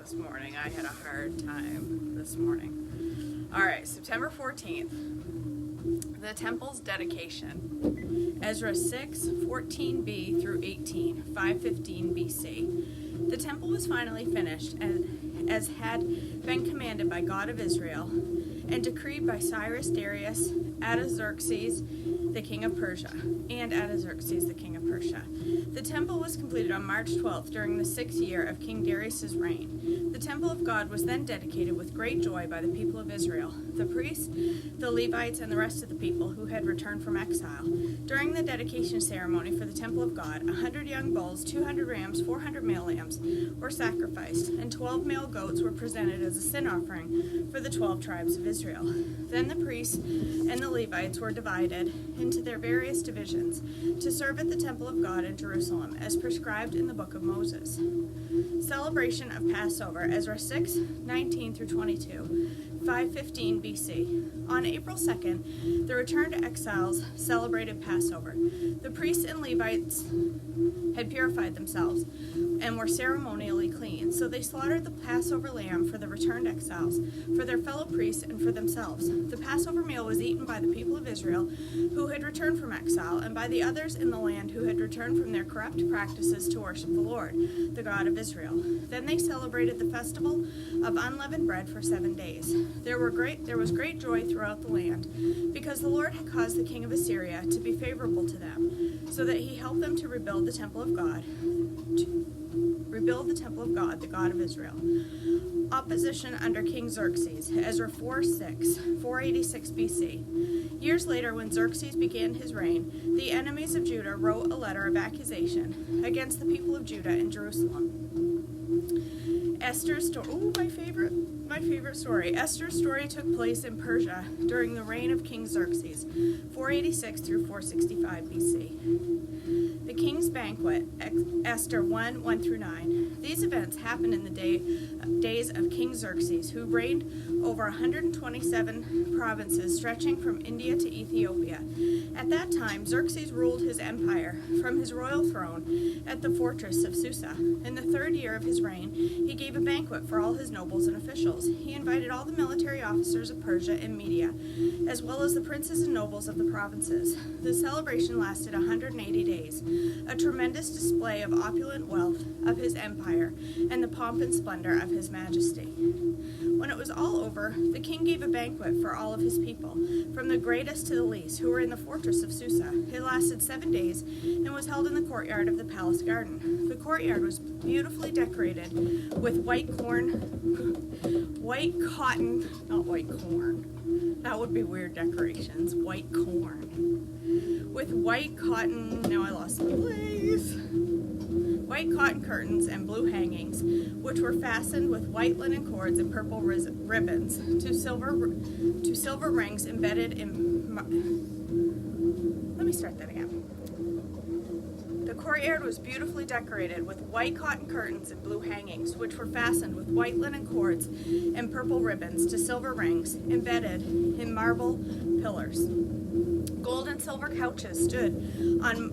this morning. I had a hard time this morning. All right, September 14th, the temple's dedication. Ezra 6, 14b through 18, 515 BC. The temple was finally finished, and as had been commanded by God of Israel, and decreed by Cyrus Darius, Artaxerxes, the king of Persia, and Artaxerxes, the king of Persia. The temple was completed on March 12th during the 6th year of King Darius's reign. The temple of God was then dedicated with great joy by the people of Israel, the priests, the Levites, and the rest of the people who had returned from exile. During the dedication ceremony for the temple of God, 100 young bulls, 200 rams, 400 male lambs were sacrificed, and 12 male goats were presented as a sin offering for the 12 tribes of Israel. Then the priests and the Levites were divided into their various divisions to serve at the temple of God in Jerusalem, as prescribed in the book of Moses. Celebration of Passover, Ezra 6, 19 through 22, 515 BC. On April 2nd, the returned exiles celebrated Passover. The priests and Levites had purified themselves and were ceremonially clean, so they slaughtered the Passover lamb for the returned exiles, for their fellow priests, and for themselves. The Passover meal was eaten by the people of Israel who had returned from exile, and by the others in the land who had returned from their corrupt practices to worship the Lord, the God of Israel. Then they celebrated the festival of unleavened bread for 7 days. There was great joy throughout the land, because the Lord had caused the king of Assyria to be favorable to them, so that he helped them to rebuild the temple of God, the God of Israel. Opposition under King Xerxes, Ezra 4:6, 486 BC. Years later, when Xerxes began his reign, the enemies of Judah wrote a letter of accusation against the people of Judah and Jerusalem. Esther's story. Oh, my favorite story. Esther's story took place in Persia during the reign of King Xerxes, 486 through 465 BC. The King's Banquet, Esther 1, 1 through 9. These events happened in the days of King Xerxes, who reigned over 127 provinces stretching from India to Ethiopia. At that time, Xerxes ruled his empire from his royal throne at the fortress of Susa. In the 3rd year of his reign, he gave a banquet for all his nobles and officials. He invited all the military officers of Persia and Media, as well as the princes and nobles of the provinces. The celebration lasted 180 days, a tremendous display of opulent wealth of his empire and the pomp and splendor of his majesty. When it was all over, the king gave a banquet for all of his people, from the greatest to the least, who were in the fortress of Susa. It lasted 7 days and was held in the courtyard of the palace garden. The courtyard was beautifully decorated with white corn. That would be weird decorations. White corn. With white cotton, now I lost my place. White cotton curtains and blue hangings, which were fastened with white linen cords and purple ribbons to silver rings embedded in. Let me start that again. The courtyard was beautifully decorated with white cotton curtains and blue hangings, which were fastened with white linen cords and purple ribbons to silver rings embedded in marble pillars. Gold and silver couches stood on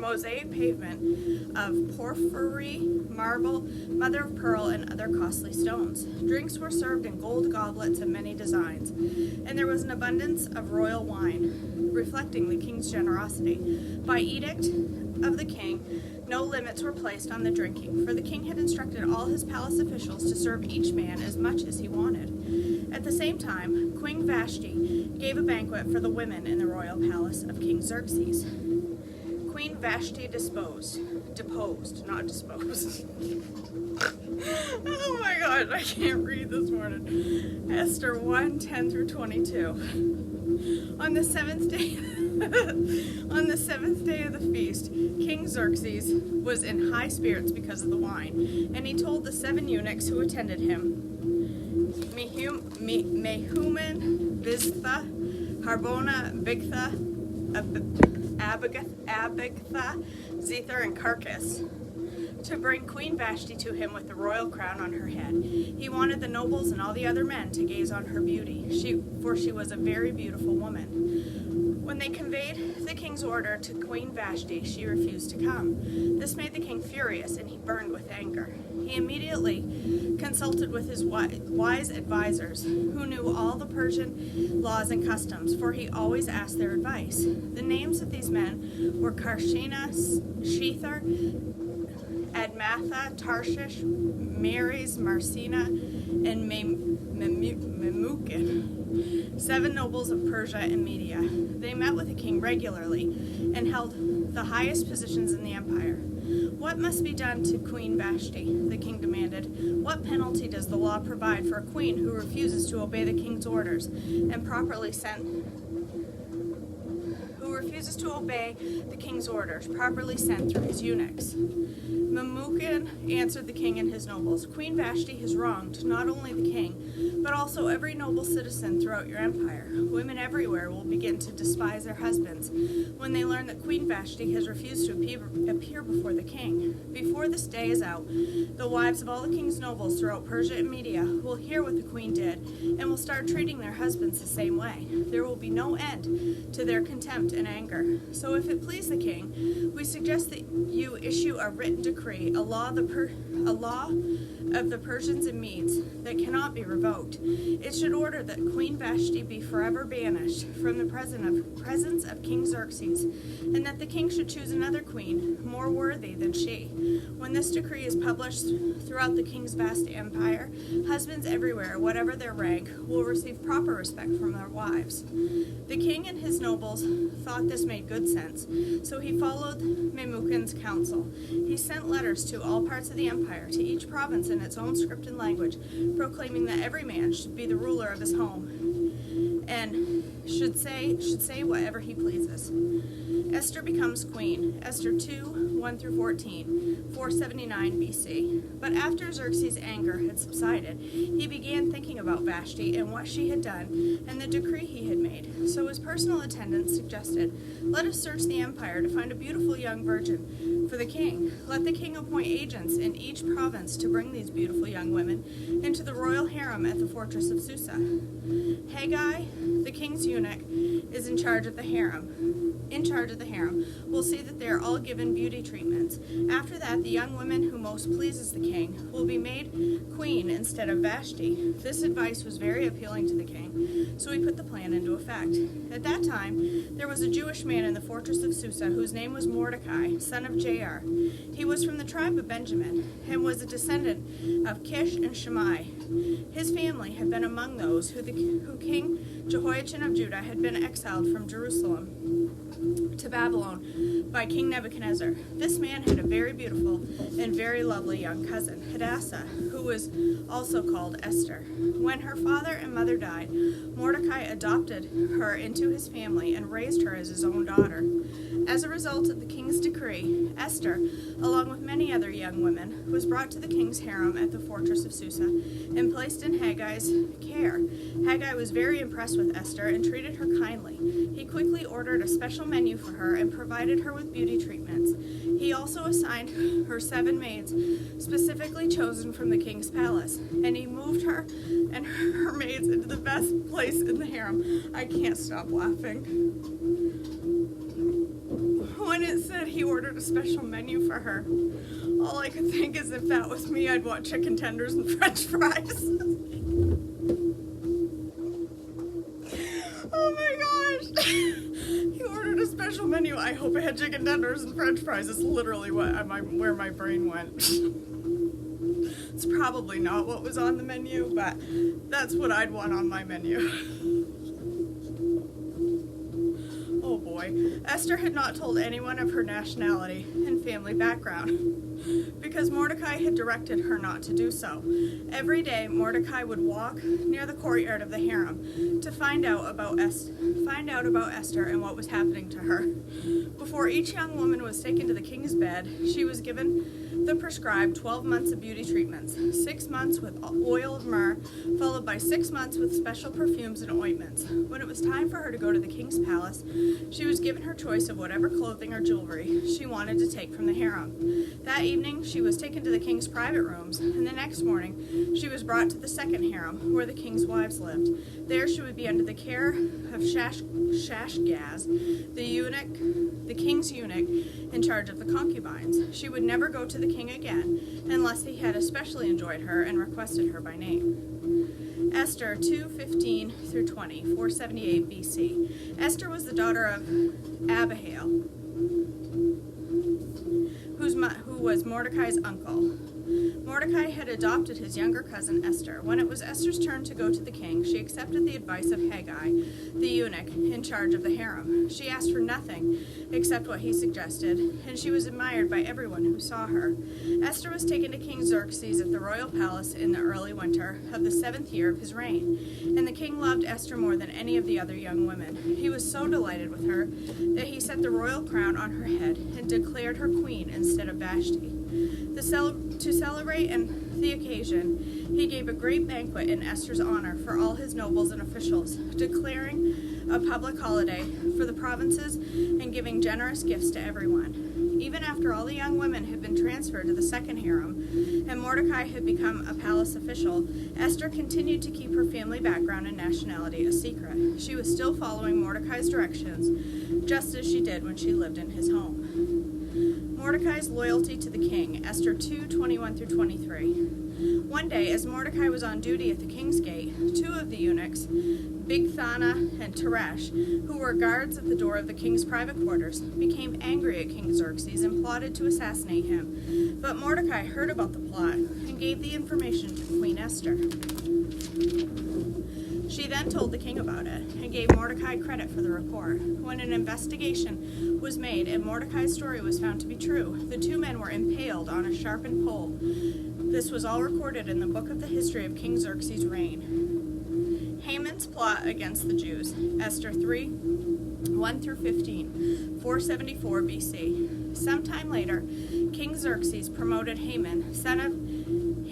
mosaic pavement of porphyry, marble, mother of pearl, and other costly stones. Drinks were served in gold goblets of many designs, and there was an abundance of royal wine, reflecting the king's generosity. By edict of the king, no limits were placed on the drinking, for the king had instructed all his palace officials to serve each man as much as he wanted. At the same time, Queen Vashti gave a banquet for the women in the royal palace of King Xerxes. Queen Vashti deposed. Oh my God, I can't read this morning. Esther 1, 10 through 22. On the seventh day of the feast, King Xerxes was in high spirits because of the wine, and he told the 7 eunuchs who attended him, Mehuman, Biztha, Harbona, Bigtha, Abagtha, Zether, and Carcass, to bring Queen Vashti to him with the royal crown on her head. He wanted the nobles and all the other men to gaze on her beauty, for she was a very beautiful woman. When they conveyed the king's order to Queen Vashti, she refused to come. This made the king furious, and he burned with anger. He immediately consulted with his wise advisors, who knew all the Persian laws and customs, for he always asked their advice. The names of these men were Karshena, Shethar, Admatha, Tarshish, Meres, Marcina, and Memucan, 7 nobles of Persia and Media. They met with the king regularly and held the highest positions in the empire. What must be done to Queen Vashti? The king demanded. What penalty does the law provide for a queen who refuses to obey the king's orders and properly sent through his eunuchs? Memucan answered the king and his nobles, Queen Vashti has wronged not only the king, but also every noble citizen throughout your empire. Women everywhere will begin to despise their husbands when they learn that Queen Vashti has refused to appear before the king. Before this day is out, the wives of all the king's nobles throughout Persia and Media will hear what the queen did and will start treating their husbands the same way. There will be no end to their contempt and anger. So if it please the king, we suggest that you issue a written decree, a law of the Persians and Medes that cannot be revoked. It should order that Queen Vashti be forever banished from the presence of King Xerxes, and that the king should choose another queen more worthy than she. When this decree is published throughout the king's vast empire, husbands everywhere, whatever their rank, will receive proper respect from their wives. The king and his nobles thought this made good sense, so he followed Memucan's counsel. He sent letters to all parts of the empire, to each province in its own script and language, proclaiming that every man should be the ruler of his home and should say whatever he pleases. Esther becomes queen. Esther 2:1-14, 479 BC. But after Xerxes' anger had subsided, he began thinking about Vashti and what she had done and the decree he had made. So his personal attendants suggested, let us search the empire to find a beautiful young virgin for the king. Let the king appoint agents in each province to bring these beautiful young women into the royal harem at the fortress of Susa. Haggai, the king's eunuch, is in charge of the harem. Will see that they are all given beauty treatments. After that, the young woman who most pleases the king will be made queen instead of Vashti. This advice was very appealing to the king, so he put the plan into effect. At that time, there was a Jewish man in the fortress of Susa whose name was Mordecai, son of Jair. He was from the tribe of Benjamin and was a descendant of Kish and Shammai. His family had been among those who King Jehoiachin of Judah had been exiled from Jerusalem to Babylon by King Nebuchadnezzar. This man had a very beautiful and very lovely young cousin, Hadassah, who was also called Esther. When her father and mother died, Mordecai adopted her into his family and raised her as his own daughter. As a result of the king's decree, Esther, along with many other young women, was brought to the king's harem at the fortress of Susa and placed in Haggai's care. Haggai was very impressed with Esther and treated her kindly. He quickly ordered a special menu for her and provided her with beauty treatments. He also assigned her 7 maids specifically chosen from the king's palace, and he moved her and her maids into the best place in the harem. I can't stop laughing. When it said he ordered a special menu for her, all I could think is if that was me, I'd want chicken tenders and french fries. Oh my gosh. He ordered a special menu. I hope it had chicken tenders and french fries. It's literally where my brain went. It's probably not what was on the menu, but that's what I'd want on my menu. Oh boy. Esther had not told anyone of her nationality and family background because Mordecai had directed her not to do so. Every day, Mordecai would walk near the courtyard of the harem to find out about Esther and what was happening to her. Before each young woman was taken to the king's bed, she was given the prescribed 12 months of beauty treatments, 6 months with oil of myrrh, followed by 6 months with special perfumes and ointments. When it was time for her to go to the king's palace, she was given her choice of whatever clothing or jewelry she wanted to take from the harem. That evening, she was taken to the king's private rooms, and the next morning, she was brought to the second harem, where the king's wives lived. There she would be under the care of Shashgaz, the king's eunuch, in charge of the concubines. She would never go to to the king again unless he had especially enjoyed her and requested her by name. Esther 2:15 through 20, 478 BC. Esther was the daughter of Abihail, who was Mordecai's uncle. Mordecai had adopted his younger cousin Esther. When it was Esther's turn to go to the king, she accepted the advice of Haggai, the eunuch in charge of the harem. She asked for nothing except what he suggested, and she was admired by everyone who saw her. Esther was taken to King Xerxes at the royal palace in the early winter of the 7th year of his reign, and the king loved Esther more than any of the other young women. He was so delighted with her that he set the royal crown on her head and declared her queen instead of Vashti. To celebrate the occasion, he gave a great banquet in Esther's honor for all his nobles and officials, declaring a public holiday for the provinces and giving generous gifts to everyone. Even after all the young women had been transferred to the second harem and Mordecai had become a palace official, Esther continued to keep her family background and nationality a secret. She was still following Mordecai's directions, just as she did when she lived in his home. Mordecai's loyalty to the king, Esther 2:21 through 23. One day, as Mordecai was on duty at the king's gate, two of the eunuchs, Bigthana and Teresh, who were guards at the door of the king's private quarters, became angry at King Xerxes and plotted to assassinate him. But Mordecai heard about the plot and gave the information to Queen Esther. She then told the king about it and gave Mordecai credit for the report. When an investigation was made and Mordecai's story was found to be true, the two men were impaled on a sharpened pole. This was all recorded in the book of the history of King Xerxes' reign. Haman's plot against the Jews, Esther 3:1 through 15, 474 BC. Sometime later, King Xerxes promoted Haman, son of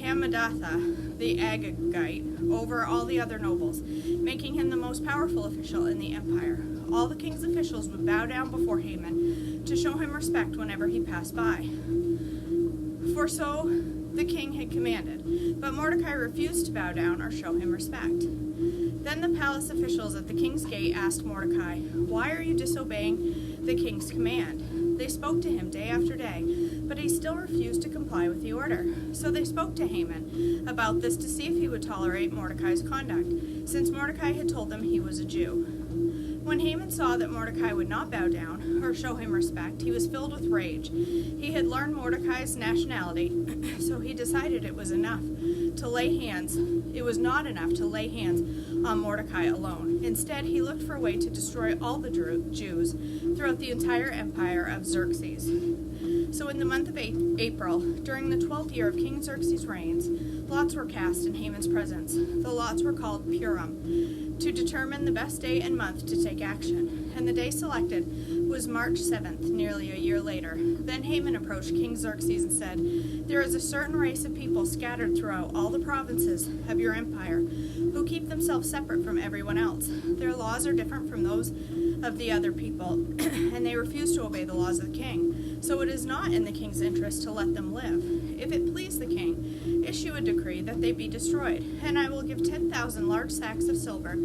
Hammedatha, the Agagite, over all the other nobles, making him the most powerful official in the empire. All the king's officials would bow down before Haman to show him respect whenever he passed by. For so the king had commanded, but Mordecai refused to bow down or show him respect. Then the palace officials at the king's gate asked Mordecai, "Why are you disobeying the king's command?" They spoke to him day after day, but he still refused to comply with the order. So they spoke to Haman about this to see if he would tolerate Mordecai's conduct, since Mordecai had told them he was a Jew. When Haman saw that Mordecai would not bow down or show him respect, he was filled with rage. He had learned Mordecai's nationality, so he decided it was not enough to lay hands on Mordecai alone. Instead, he looked for a way to destroy all the Jews throughout the entire empire of Xerxes. So in the month of April, during the 12th year of King Xerxes' reigns, lots were cast in Haman's presence. The lots were called Purim, to determine the best day and month to take action. And the day selected was March 7th, nearly a year later. Then Haman approached King Xerxes and said, "There is a certain race of people scattered throughout all the provinces of your empire who keep themselves separate from everyone else. Their laws are different from those of the other people, and they refuse to obey the laws of the king. So it is not in the king's interest to let them live. If it please the king, issue a decree that they be destroyed, and I will give 10,000 large sacks of silver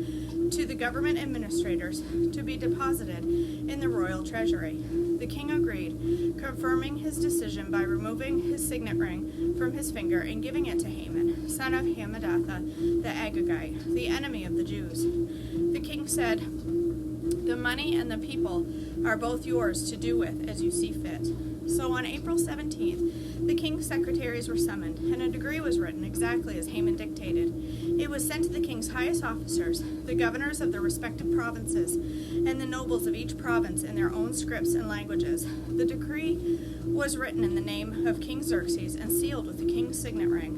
to the government administrators to be deposited in the royal treasury." The king agreed, confirming his decision by removing his signet ring from his finger and giving it to Haman, son of Hammedatha, the Agagite, the enemy of the Jews. The king said, "The money and the people are both yours to do with as you see fit." So on April 17th, the king's secretaries were summoned, and a decree was written exactly as Haman dictated. It was sent to the king's highest officers, the governors of the respective provinces, and the nobles of each province in their own scripts and languages. The decree was written in the name of King Xerxes and sealed with the king's signet ring.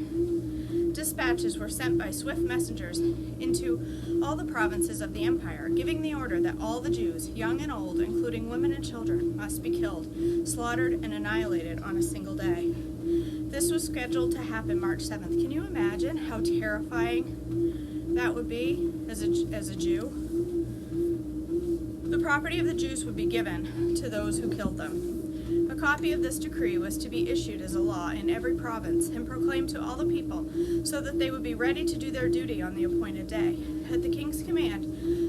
Dispatches were sent by swift messengers into all the provinces of the empire, giving the order that all the Jews, young and old, including women and children, must be killed, slaughtered, and annihilated on a single day. This was scheduled to happen March 7th. Can you imagine how terrifying that would be as a Jew? The property of the Jews would be given to those who killed them. A copy of this decree was to be issued as a law in every province and proclaimed to all the people so that they would be ready to do their duty on the appointed day. At the king's command,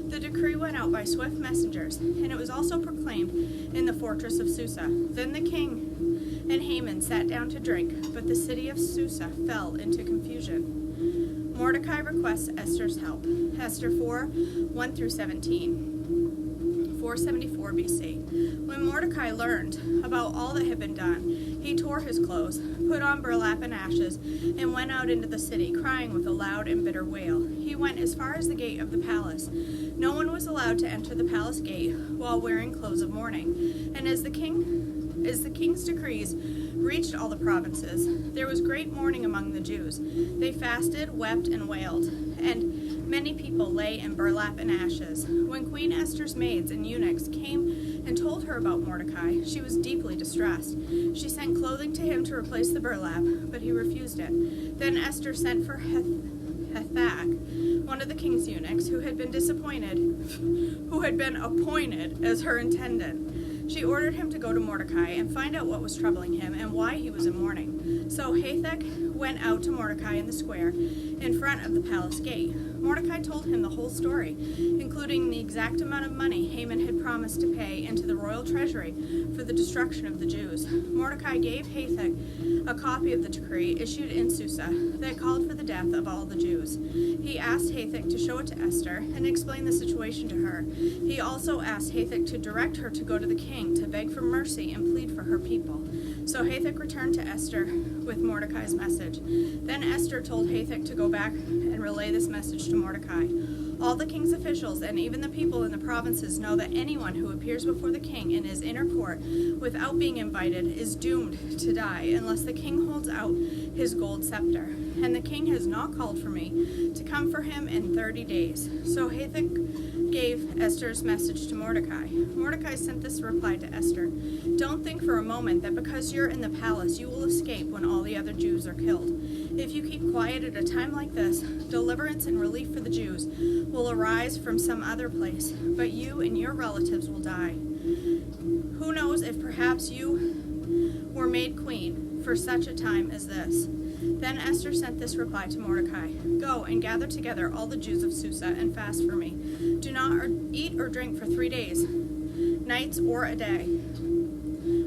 the decree went out by swift messengers, and it was also proclaimed in the fortress of Susa. Then the king and Haman sat down to drink, but the city of Susa fell into confusion. Mordecai requests Esther's help. Esther 4, 1 through 17. 474 BC. When Mordecai learned about all that had been done, he tore his clothes, put on burlap and ashes, and went out into the city, crying with a loud and bitter wail. He went as far as the gate of the palace. No one was allowed to enter the palace gate while wearing clothes of mourning. And as the king's decrees reached all the provinces, there was great mourning among the Jews. They fasted, wept, and wailed, and many people lay in burlap and ashes. When Queen Esther's maids and eunuchs came and told her about Mordecai, she was deeply distressed. She sent clothing to him to replace the burlap, but he refused it. Then Esther sent for Hathach, one of the king's eunuchs, who had been appointed as her intendant. She ordered him to go to Mordecai and find out what was troubling him and why he was in mourning. So Hathach went out to Mordecai in the square in front of the palace gate. Mordecai told him the whole story, including the exact amount of money Haman had promised to pay into the royal treasury for the destruction of the Jews. Mordecai gave Hathach a copy of the decree issued in Susa that called for the death of all the Jews. He asked Hathach to show it to Esther and explain the situation to her. He also asked Hathach to direct her to go to the king to beg for mercy and plead for her people. So Hathach returned to Esther with Mordecai's message. Then Esther told Hathach to go back and relay this message to Mordecai. All the king's officials and even the people in the provinces know that anyone who appears before the king in his inner court without being invited is doomed to die unless the king holds out his gold scepter. And the king has not called for me to come for him in 30 days. So Hathach gave Esther's message to Mordecai. Mordecai sent this reply to Esther. Don't think for a moment that because you're in the palace you will escape when all the other Jews are killed. If you keep quiet at a time like this, deliverance and relief for the Jews will arise from some other place, but you and your relatives will die. Who knows if perhaps you were made queen for such a time as this. Then Esther sent this reply to Mordecai. Go and gather together all the Jews of Susa and fast for me. Do not eat or drink for 3 days, nights or a day.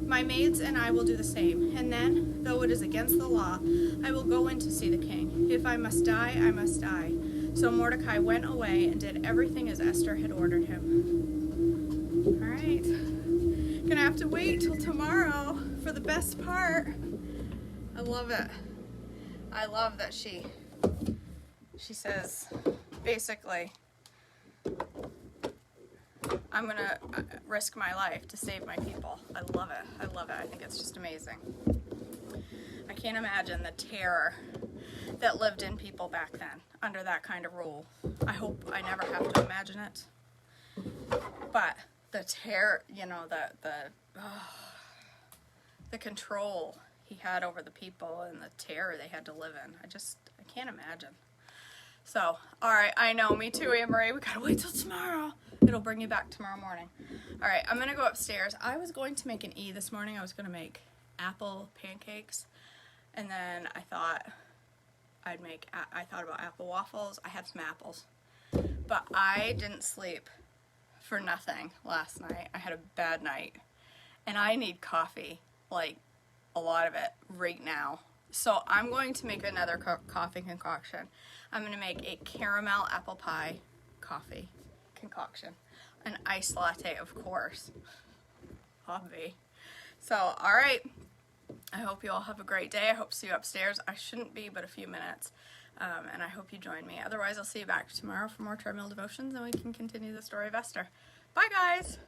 My maids and I will do the same, and then, though it is against the law, I will go in to see the king. If I must die, I must die. So Mordecai went away and did everything as Esther had ordered him. All right. Gonna have to wait till tomorrow for the best part. I love it. I love that she says, basically, I'm going to risk my life to save my people. I love it. I love it. I think it's just amazing. I can't imagine the terror that lived in people back then under that kind of rule. I hope I never have to imagine it. But the terror, you know, the control he had over the people and the terror they had to live in. I can't imagine. So, all right, I know, me too, Anne-Marie. We gotta wait till tomorrow. It'll bring you back tomorrow morning. All right, I'm gonna go upstairs. I was going to make an E this morning. I was gonna make apple pancakes, and then I thought about apple waffles. I had some apples, but I didn't sleep for nothing last night. I had a bad night, and I need coffee, like a lot of it right now. So I'm going to make another coffee concoction. I'm going to make a caramel apple pie coffee concoction. An iced latte, of course. Hobby. So, all right. I hope you all have a great day. I hope to see you upstairs. I shouldn't be but a few minutes. And I hope you join me. Otherwise, I'll see you back tomorrow for more Treadmill Devotions, and we can continue the story of Esther. Bye, guys.